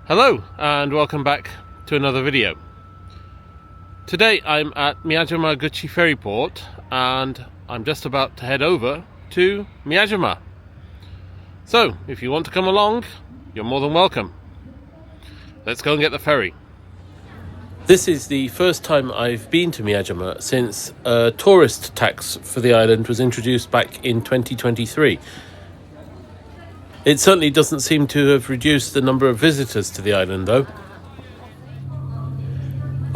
Hello and welcome back to another video. Today I'm at Miyajima Ferry Port and I'm just about to head over to Miyajima. So if you want to come along, you're more than welcome. Let's go and get the ferry. This is the first time I've been to Miyajima since a tourist tax for the island was introduced back in 2023. It certainly doesn't seem to have reduced the number of visitors to the island, though.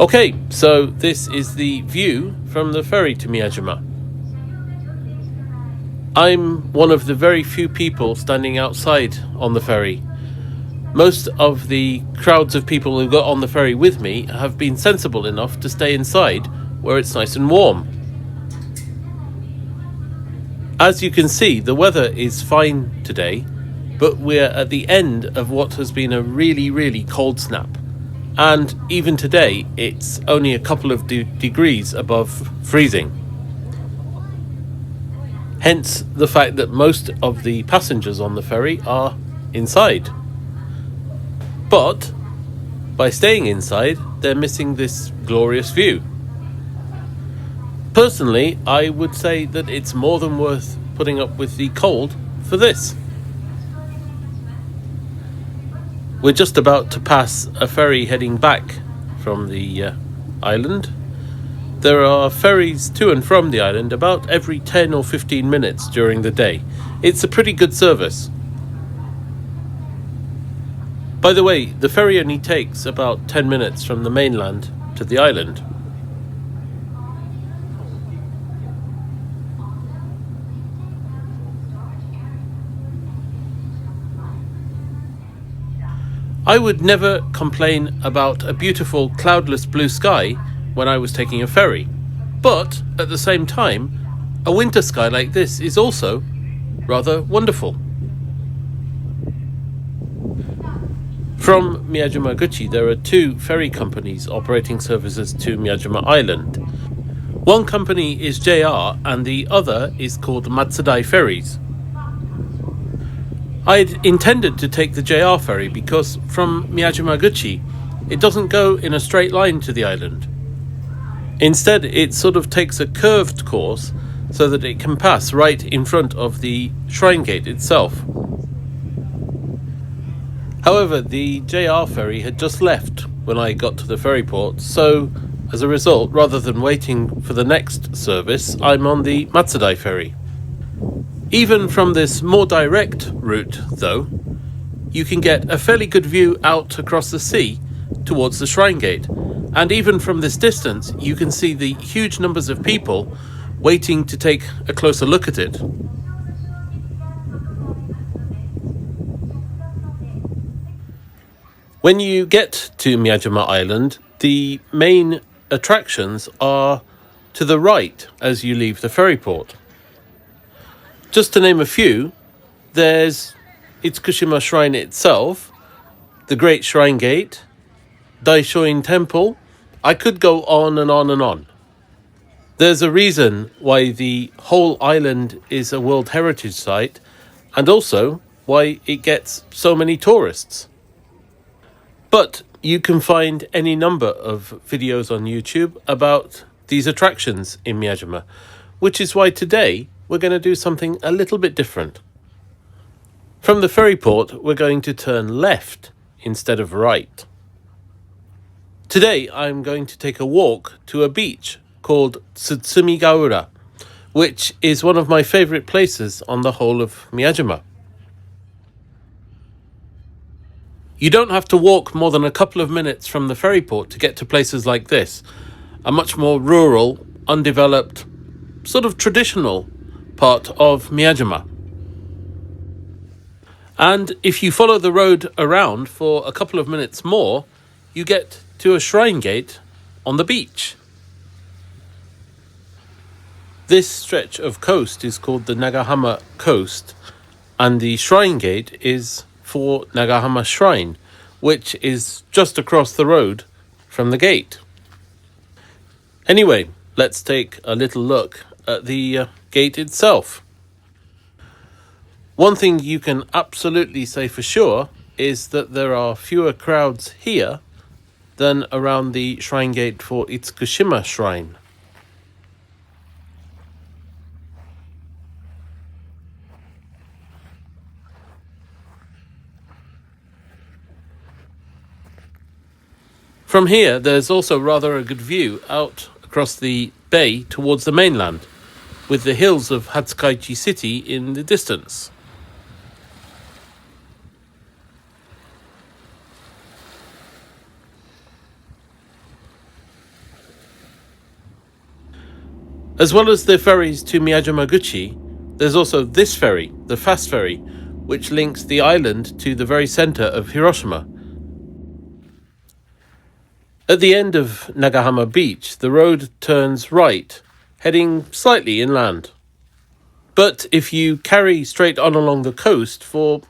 Okay, so this is the view from the ferry to Miyajima. I'm one of the very few people standing outside on the ferry. Most of the crowds of people who got on the ferry with me have been sensible enough to stay inside where it's nice and warm. As you can see, the weather is fine today, but we're at the end of what has been a really cold snap. And even today, it's only a couple of degrees above freezing. Hence the fact that most of the passengers on the ferry are inside. But by staying inside, they're missing this glorious view. Personally, I would say that it's more than worth putting up with the cold for this. We're just about to pass a ferry heading back from the island. There are ferries to and from the island about every 10 or 15 minutes during the day. It's a pretty good service. By the way, the ferry only takes about 10 minutes from the mainland to the island. I would never complain about a beautiful cloudless blue sky when I was taking a ferry, but at the same time, a winter sky like this is also rather wonderful. From Miyajima there are two ferry companies operating services to Miyajima Island. One company is JR and the other is called Matsudai Ferries. I'd intended to take the JR ferry because from Miyajima it doesn't go in a straight line to the island. Instead, it sort of takes a curved course so that it can pass right in front of the shrine gate itself. However, the JR ferry had just left when I got to the ferry port, so as a result, rather than waiting for the next service, I'm on the Matsudai ferry. Even from this more direct route, though, you can get a fairly good view out across the sea towards the shrine gate. And even from this distance, you can see the huge numbers of people waiting to take a closer look at it. When you get to Miyajima Island, the main attractions are to the right as you leave the ferry port. Just to name a few, there's Itsukushima Shrine itself, the Great Shrine Gate, Daishoin Temple. I could go on and on and on. There's a reason why the whole island is a World Heritage Site and also why it gets so many tourists. But you can find any number of videos on YouTube about these attractions in Miyajima, which is why today we're going to do something a little bit different. From the ferry port, we're going to turn left instead of right. Today, I'm going to take a walk to a beach called Tsutsumigaura, which is one of my favourite places on the whole of Miyajima. You don't have to walk more than a couple of minutes from the ferry port to get to places like this, a much more rural, undeveloped, sort of traditional part of Miyajima. And if you follow the road around for a couple of minutes more, you get to a shrine gate on the beach. This stretch of coast is called the Nagahama coast, and the shrine gate is for Nagahama Shrine, which is just across the road from the gate. Anyway, let's take a little look at the gate itself. One thing you can absolutely say for sure is that there are fewer crowds here than around the shrine gate for Tsutsumigaura Shrine. From here, there's also rather a good view out across the bay towards the mainland, with the hills of Hatsukaichi City in the distance. As well as the ferries to Miyajima, there's also this ferry, the fast ferry, which links the island to the very centre of Hiroshima. At the end of Nagahama Beach, the road turns right, heading slightly inland. But if you carry straight on along the coast for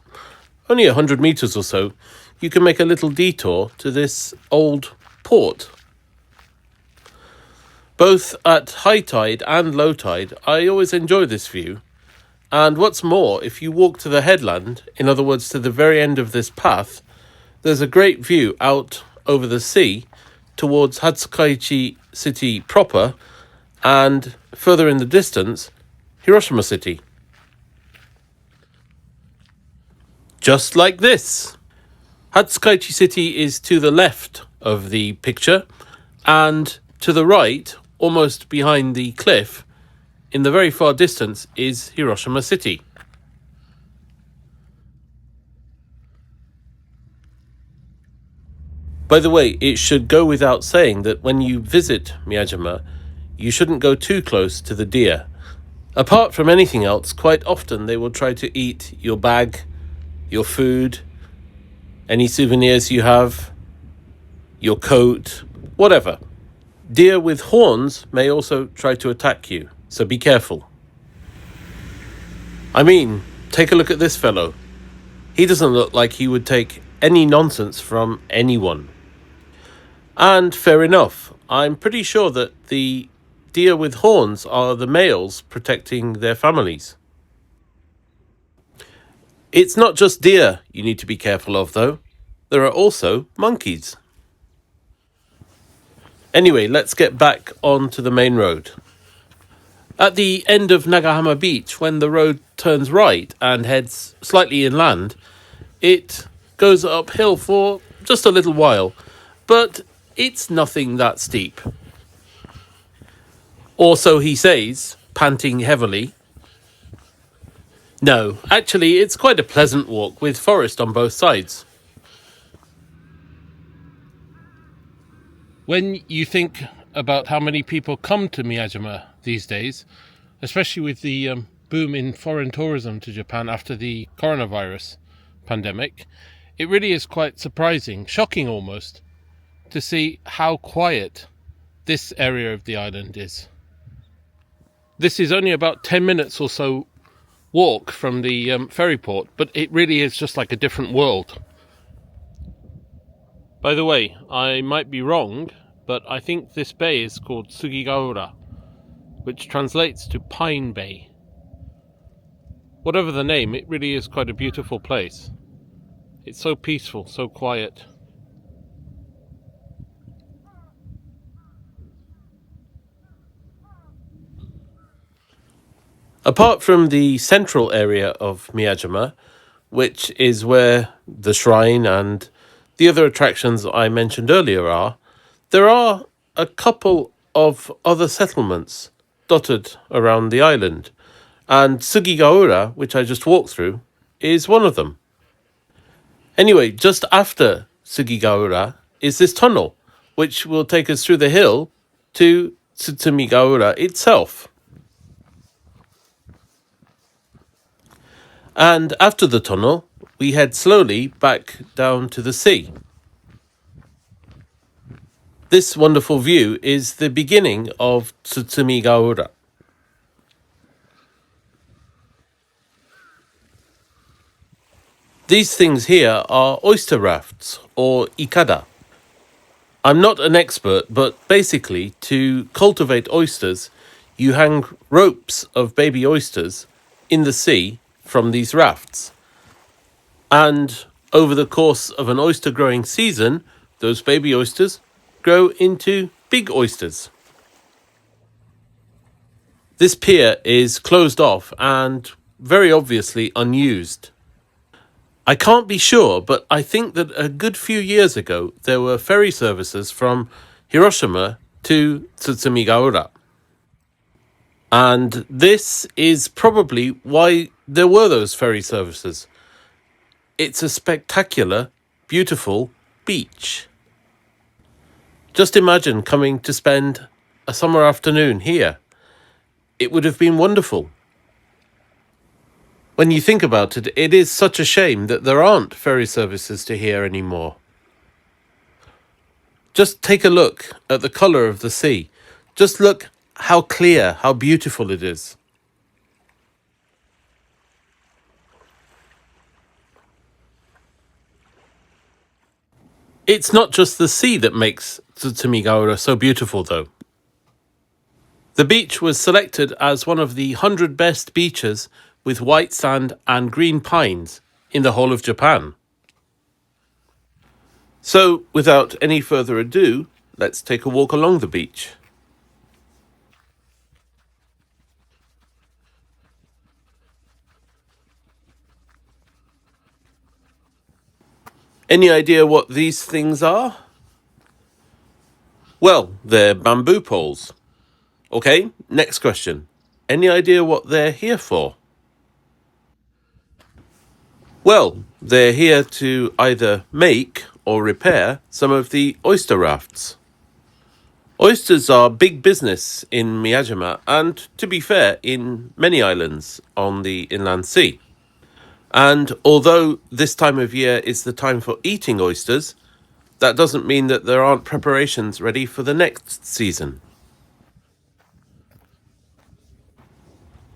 only 100 metres or so, you can make a little detour to this old port. Both at high tide and low tide, I always enjoy this view. And what's more, if you walk to the headland, in other words to the very end of this path, there's a great view out over the sea towards Hatsukaichi City proper, and further in the distance, Hiroshima City. Just like this. Hatsukaichi City is to the left of the picture, and to the right, almost behind the cliff, in the very far distance, is Hiroshima City. By the way, it should go without saying that when you visit Miyajima, you shouldn't go too close to the deer. Apart from anything else, quite often they will try to eat your bag, your food, any souvenirs you have, your coat, whatever. Deer with horns may also try to attack you, so be careful. I mean, take a look at this fellow. He doesn't look like he would take any nonsense from anyone. And fair enough, I'm pretty sure that the deer with horns are the males protecting their families. It's not just deer you need to be careful of, though. There are also monkeys. Anyway, let's get back onto the main road. At the end of Nagahama Beach, when the road turns right and heads slightly inland, it goes uphill for just a little while, but it's nothing that steep. Or so he says, panting heavily. No, actually, it's quite a pleasant walk with forest on both sides. When you think about how many people come to Miyajima these days, especially with the boom in foreign tourism to Japan after the coronavirus pandemic, it really is quite surprising, shocking almost, to see how quiet this area of the island is. This is only about 10 minutes or so walk from the ferry port, but it really is just like a different world. By the way, I might be wrong, but I think this bay is called Suginoura, which translates to Pine Bay. Whatever the name, it really is quite a beautiful place. It's so peaceful, so quiet. Apart from the central area of Miyajima, which is where the shrine and the other attractions I mentioned earlier are, there are a couple of other settlements dotted around the island, and Suginoura, which I just walked through, is one of them. Anyway, just after Suginoura is this tunnel, which will take us through the hill to Tsutsumigaura itself. And after the tunnel, we head slowly back down to the sea. This wonderful view is the beginning of Tsutsumigaura. These things here are oyster rafts, or ikada. I'm not an expert, but basically, to cultivate oysters, you hang ropes of baby oysters in the sea from these rafts. And over the course of an oyster growing season, those baby oysters grow into big oysters. This pier is closed off and very obviously unused. I can't be sure, but I think that a good few years ago there were ferry services from Hiroshima to Tsutsumigaura. And this is probably why there were those ferry services. It's a spectacular, beautiful beach. Just imagine coming to spend a summer afternoon here. It would have been wonderful. When you think about it, it is such a shame that there aren't ferry services to here anymore. Just take a look at the colour of the sea. Just look how clear, how beautiful it is. It's not just the sea that makes Tsutsumigaura so beautiful, though. The beach was selected as one of the 100 best beaches with white sand and green pines in the whole of Japan. So, without any further ado, let's take a walk along the beach. Any idea what these things are? Well, they're bamboo poles. Okay, next question. Any idea what they're here for? Well, they're here to either make or repair some of the oyster rafts. Oysters are big business in Miyajima and, to be fair, in many islands on the inland sea. And although this time of year is the time for eating oysters, that doesn't mean that there aren't preparations ready for the next season.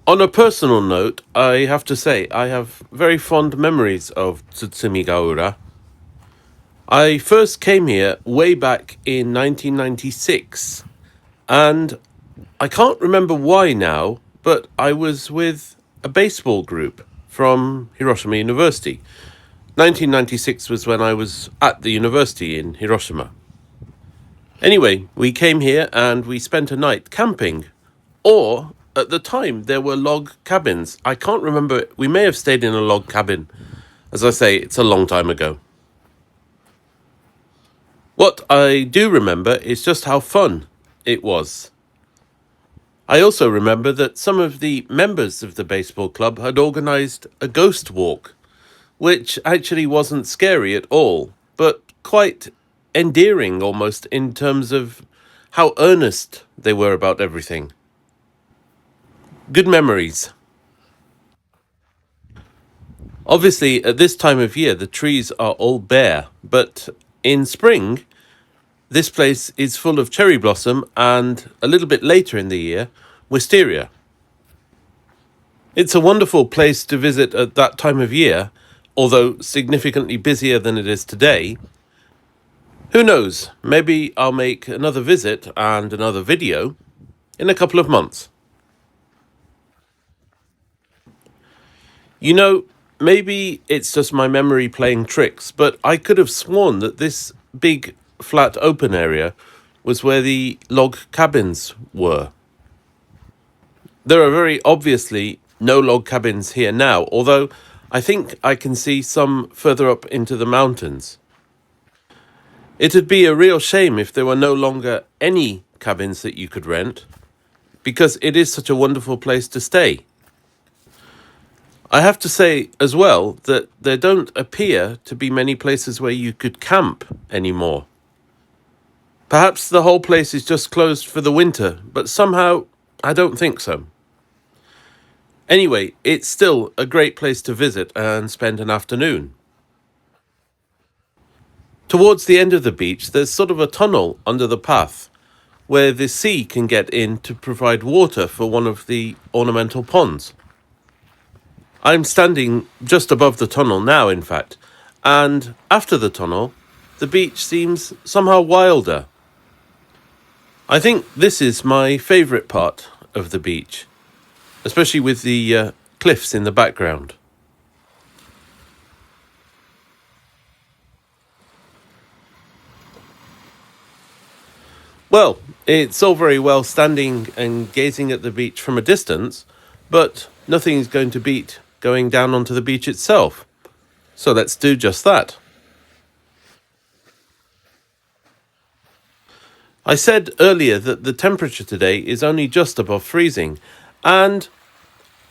On a personal note, I have to say I have very fond memories of Tsutsumigaura. I first came here way back in 1996, and I can't remember why now, but I was with a baseball group from Hiroshima University. 1996 was when I was at the university in Hiroshima. Anyway, we came here and we spent a night camping. Or, at the time, there were log cabins. I can't remember. We may have stayed in a log cabin. As I say, it's a long time ago. What I do remember is just how fun it was. I also remember that some of the members of the baseball club had organised a ghost walk, which actually wasn't scary at all, but quite endearing almost in terms of how earnest they were about everything. Good memories. Obviously, at this time of year, the trees are all bare, but in spring, this place is full of cherry blossom and, a little bit later in the year, wisteria. It's a wonderful place to visit at that time of year, although significantly busier than it is today. Who knows, maybe I'll make another visit and another video in a couple of months. You know, maybe it's just my memory playing tricks, but I could have sworn that this big flat open area was where the log cabins were. There are very obviously no log cabins here now, although I think I can see some further up into the mountains. It'd be a real shame if there were no longer any cabins that you could rent, because it is such a wonderful place to stay. I have to say as well that there don't appear to be many places where you could camp anymore. Perhaps the whole place is just closed for the winter, but somehow I don't think so. Anyway, it's still a great place to visit and spend an afternoon. Towards the end of the beach, there's sort of a tunnel under the path where the sea can get in to provide water for one of the ornamental ponds. I'm standing just above the tunnel now, in fact, and after the tunnel, the beach seems somehow wilder. I think this is my favourite part of the beach, especially with the cliffs in the background. Well, it's all very well standing and gazing at the beach from a distance, but nothing's going to beat going down onto the beach itself. So let's do just that. I said earlier that the temperature today is only just above freezing, and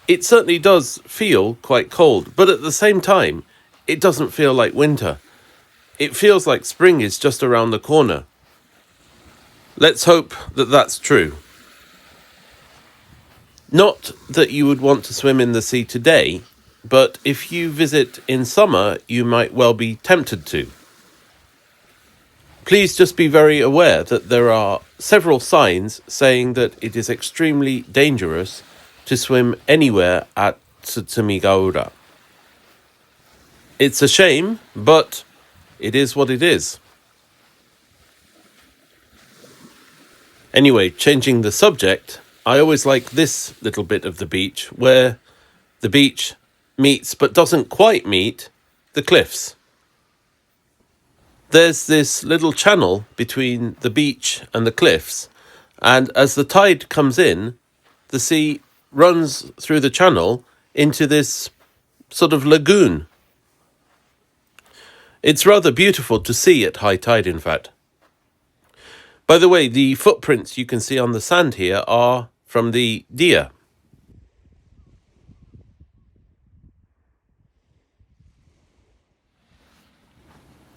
it certainly does feel quite cold, but at the same time, it doesn't feel like winter. It feels like spring is just around the corner. Let's hope that that's true. Not that you would want to swim in the sea today, but if you visit in summer, you might well be tempted to. Please just be very aware that there are several signs saying that it is extremely dangerous to swim anywhere at Tsutsumigaura. It's a shame, but it is what it is. Anyway, changing the subject, I always like this little bit of the beach where the beach meets but doesn't quite meet the cliffs. There's this little channel between the beach and the cliffs, and as the tide comes in, the sea runs through the channel into this sort of lagoon. It's rather beautiful to see at high tide, in fact. By the way, the footprints you can see on the sand here are from the deer.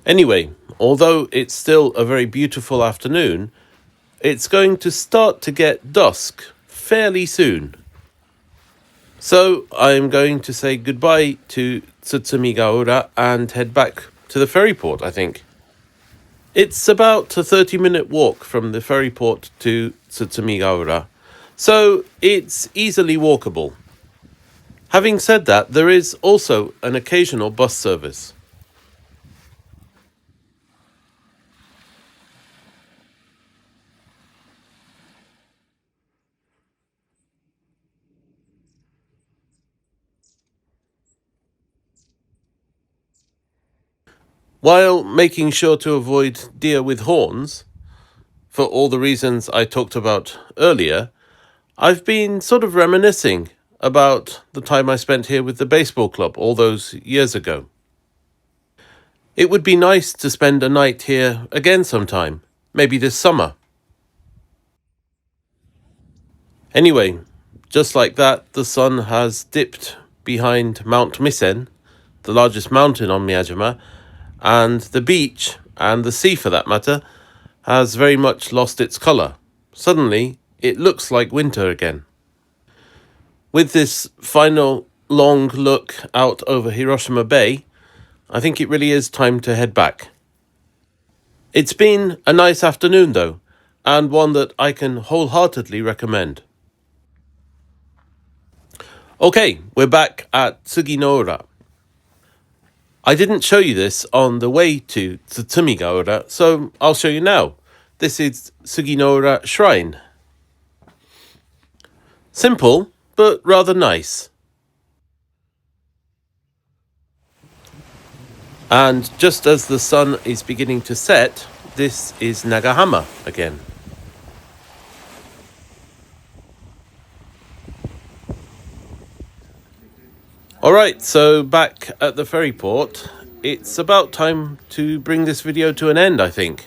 Anyway, although it's still a very beautiful afternoon, it's going to start to get dusk fairly soon. So I'm going to say goodbye to Tsutsumigaura and head back to the ferry port, I think. It's about a 30-minute walk from the ferry port to Tsutsumigaura, so it's easily walkable. Having said that, there is also an occasional bus service. While making sure to avoid deer with horns, for all the reasons I talked about earlier, I've been sort of reminiscing about the time I spent here with the baseball club all those years ago. It would be nice to spend a night here again sometime, maybe this summer. Anyway, just like that, the sun has dipped behind Mount Misen, the largest mountain on Miyajima, and the beach, and the sea for that matter, has very much lost its colour. Suddenly, it looks like winter again. With this final long look out over Hiroshima Bay, I think it really is time to head back. It's been a nice afternoon though, and one that I can wholeheartedly recommend. Okay, we're back at Suginoura. I didn't show you this on the way to Tsutsumigaura, so I'll show you now. This is Suginoura Shrine. Simple, but rather nice. And just as the sun is beginning to set, this is Nagahama again. Alright, so back at the ferry port, it's about time to bring this video to an end, I think.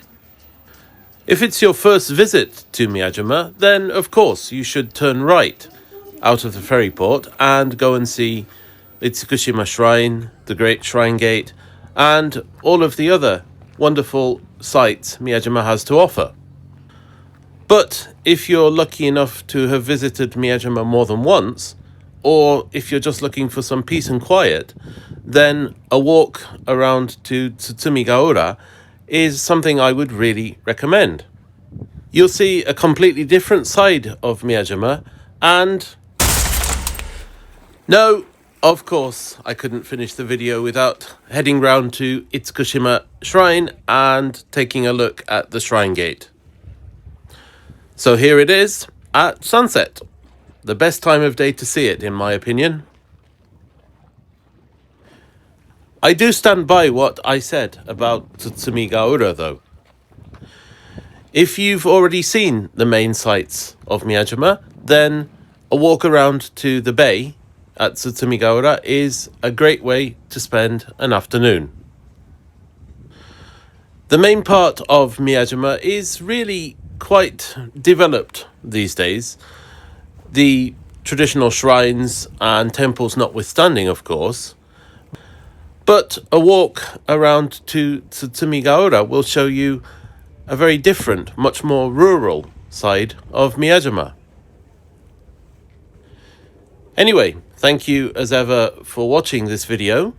If it's your first visit to Miyajima, then of course you should turn right out of the ferry port and go and see Tsutsumigaura Shrine, the Great Shrine Gate, and all of the other wonderful sights Miyajima has to offer. But if you're lucky enough to have visited Miyajima more than once, or if you're just looking for some peace and quiet, then a walk around to Tsutsumigaura is something I would really recommend. You'll see a completely different side of Miyajima, and no, of course, I couldn't finish the video without heading round to Tsutsumigaura Shrine and taking a look at the shrine gate. So here it is at sunset. The best time of day to see it, in my opinion. I do stand by what I said about Tsutsumigaura, though. If you've already seen the main sights of Miyajima, then a walk around to the bay at Tsutsumigaura is a great way to spend an afternoon. The main part of Miyajima is really quite developed these days. The traditional shrines and temples notwithstanding, of course. But a walk around to Tsutsumigaura will show you a very different, much more rural side of Miyajima. Anyway, thank you as ever for watching this video.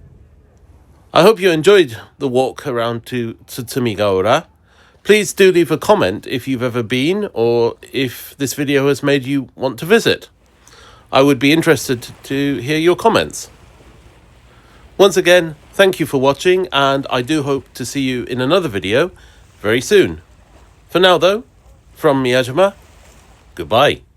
I hope you enjoyed the walk around to Tsutsumigaura. Please do leave a comment if you've ever been or if this video has made you want to visit. I would be interested to hear your comments. Once again, thank you for watching, and I do hope to see you in another video very soon. For now though, from Miyajima, goodbye.